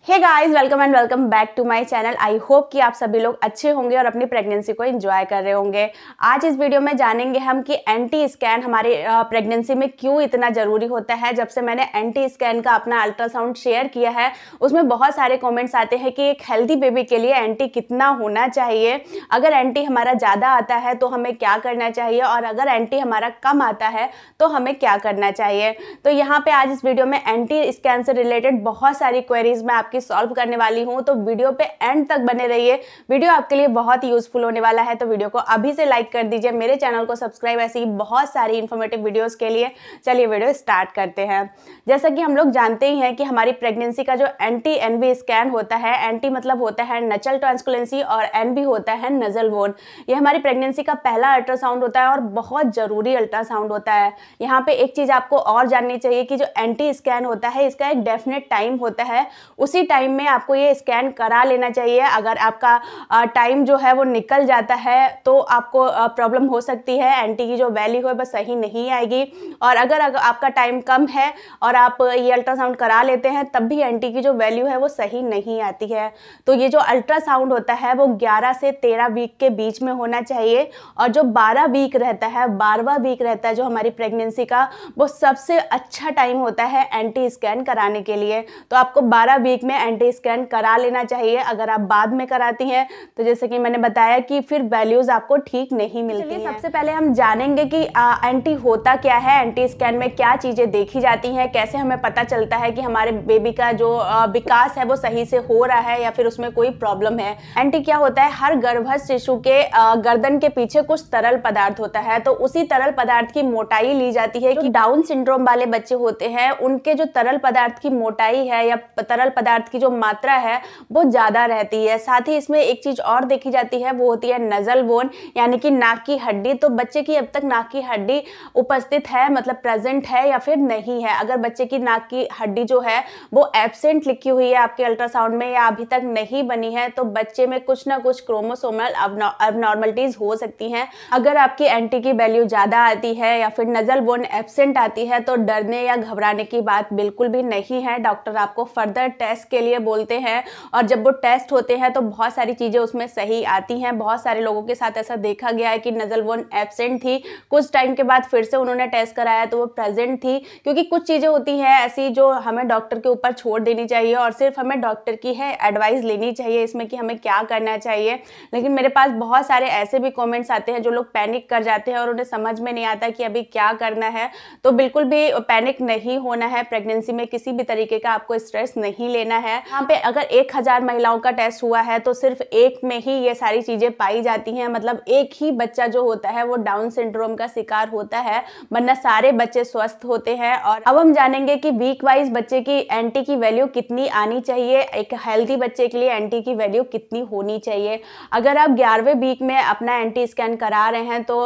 Hey guys, welcome and welcome back to my channel. I hope कि आप सभी लोग अच्छे होंगे और अपनी प्रेगनेंसी को एंजॉय कर रहे होंगे। आज इस वीडियो में जानेंगे हम कि एंटी स्कैन हमारे प्रेगनेंसी में क्यों इतना ज़रूरी होता है। जब से मैंने एंटी स्कैन का अपना अल्ट्रासाउंड शेयर किया है, उसमें बहुत सारे कमेंट्स आते हैं कि एक हेल्दी बेबी के लिए एंटी कितना होना चाहिए, अगर एंटी हमारा ज़्यादा आता है तो हमें क्या करना चाहिए, और अगर एंटी हमारा कम आता है तो हमें क्या करना चाहिए। तो यहाँ पे आज इस वीडियो में एंटी स्कैन से रिलेटेड बहुत सारी क्वेरीज मैं आपकी सॉल्व करने वाली हूं, तो वीडियो पे एंड तक बने रहिए। वीडियो आपके लिए बहुत यूजफुल होने वाला है, तो वीडियो को अभी से लाइक कर दीजिए, मेरे चैनल को सब्सक्राइब ऐसी बहुत सारी इन्फॉर्मेटिव वीडियोस के लिए। चलिए वीडियो स्टार्ट करते हैं। जैसा कि हम लोग जानते ही हैं कि हमारी प्रेगनेंसी का जो एंटी एनवी स्कैन होता है, एंटी मतलब होता है नचल ट्रांसकुलेंसी और एनवी होता है नजल बोन। ये हमारी प्रेगनेंसी का पहला अल्ट्रासाउंड होता है और बहुत जरूरी अल्ट्रासाउंड होता है। यहाँ पे एक चीज आपको और जाननी चाहिए कि जो एंटी स्कैन होता है, इसका एक डेफिनेट टाइम होता है, उसी टाइम में आपको ये स्कैन करा लेना चाहिए। अगर आपका टाइम जो है वो निकल जाता है तो आपको प्रॉब्लम हो सकती है, एंटी की जो वैल्यू है बस सही नहीं आएगी। और अगर आपका टाइम कम है और आप ये अल्ट्रासाउंड करा लेते हैं तब भी एंटी की जो वैल्यू है वो सही नहीं आती है। तो ये जो अल्ट्रासाउंड होता है वो 11 से 13 वीक के बीच में होना चाहिए, और जो 12 वीक रहता है, 12वां वीक रहता है जो हमारी प्रेगनेंसी का, वो सबसे अच्छा टाइम होता है एंटी स्कैन कराने के लिए। तो आपको 12 वीक में एंटी स्कैन करा लेना चाहिए। अगर आप बाद में कराती हैं तो जैसे कि मैंने बताया कि फिर वैल्यूज आपको ठीक नहीं मिलती हैं। सबसे पहले हम जानेंगे कि एंटी होता क्या है, एंटी स्कैन में क्या चीजें देखी जाती हैं, कैसे हमें पता चलता है कि हमारे बेबी का जो विकास है वो सही से हो रहा है या फिर उसमें कोई प्रॉब्लम है। एंटी क्या होता है, हर गर्भस्थ शिशु के गर्दन के पीछे कुछ तरल पदार्थ होता है, तो उसी तरल पदार्थ की मोटाई ली जाती है। कि डाउन सिंड्रोम वाले बच्चे होते हैं उनके जो तरल पदार्थ की मोटाई है या तरल पदार्थ की जो मात्रा है वो ज्यादा रहती है। साथ ही इसमें एक चीज और देखी जाती है, वो होती है नजल बोन, यानी कि नाक की हड्डी। तो बच्चे की अब तक नाक की हड्डी उपस्थित है, मतलब प्रेजेंट है या फिर नहीं है। अगर बच्चे की नाक की हड्डी जो है वो एब्सेंट लिखी हुई है आपके अल्ट्रासाउंड में या अभी तक नहीं बनी है, तो बच्चे में कुछ ना कुछ क्रोमोसोमल अबनॉर्मलिटीज हो सकती हैं। अगर आपकी एंटी की वैल्यू ज्यादा आती है या फिर नजल बोन एब्सेंट आती है तो डरने या घबराने की बात बिल्कुल भी नहीं है। डॉक्टर आपको फर्दर टेस्ट के लिए बोलते हैं, और जब वो टेस्ट होते हैं तो बहुत सारी चीजें उसमें सही आती हैं। बहुत सारे लोगों के साथ ऐसा देखा गया है कि नजल बोन एब्सेंट थी, कुछ टाइम के बाद फिर से उन्होंने टेस्ट कराया तो वो प्रेजेंट थी। क्योंकि कुछ चीजें होती हैं ऐसी जो हमें डॉक्टर के ऊपर छोड़ देनी चाहिए और सिर्फ हमें डॉक्टर की है एडवाइस लेनी चाहिए इसमें कि हमें क्या करना चाहिए। लेकिन मेरे पास बहुत सारे ऐसे भी कमेंट्स आते हैं जो लोग पैनिक कर जाते हैं और उन्हें समझ में नहीं आता कि अभी क्या करना है। तो बिल्कुल भी पैनिक नहीं होना है, प्रेगनेंसी में किसी भी तरीके का आपको स्ट्रेस नहीं लेना है। यहाँ पे अगर 1000 महिलाओं का टेस्ट हुआ है तो सिर्फ एक में ही ये सारी चीजें पाई जाती हैं, मतलब एक ही बच्चा जो होता है वो डाउन सिंड्रोम का शिकार होता है, वरना सारे बच्चे स्वस्थ होते हैं। और अब हम जानेंगे कि वीक वाइज बच्चे की एंटी की वैल्यू कितनी आनी चाहिए, एक हेल्दी बच्चे के लिए एंटी की वैल्यू कितनी होनी चाहिए। अगर आप 11वें वीक में अपना एंटी स्कैन करा रहे हैं तो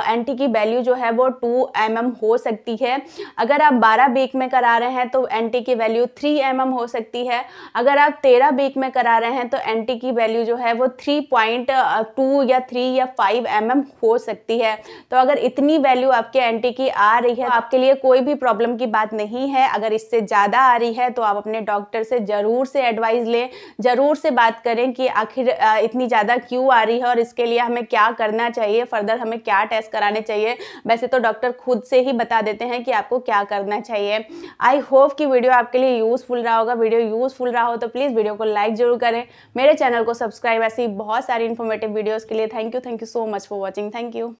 एंटी की वैल्यू जो है वो 2 mm हो सकती है। अगर आप 12 वीक में करा रहे हैं तो एंटी की वैल्यू 3 mm हो सकती है। अगर आप 13 वीक में करा रहे हैं तो एंटी की वैल्यू जो है वो 3.2 या 3 या 5 mm हो सकती है। तो अगर इतनी वैल्यू आपके एंटी की आ रही है तो आपके लिए कोई भी प्रॉब्लम की बात नहीं है। अगर इससे ज़्यादा आ रही है तो आप अपने डॉक्टर से ज़रूर से एडवाइस लें, ज़रूर से बात करें कि आखिर इतनी ज़्यादा क्यों आ रही है और इसके लिए हमें क्या करना चाहिए, फर्दर हमें क्या टेस्ट कराने चाहिए। वैसे तो डॉक्टर खुद से ही बता देते हैं कि आपको क्या करना चाहिए। आई होप कि वीडियो आपके लिए यूजफुल रहा होगा। वीडियो यूजफुल रहा हो तो प्लीज़ वीडियो को लाइक जरूर करें, मेरे चैनल को सब्सक्राइब ऐसी बहुत सारी इन्फॉर्मेटिव वीडियोस के लिए। Thank you so much for watching. Thank you.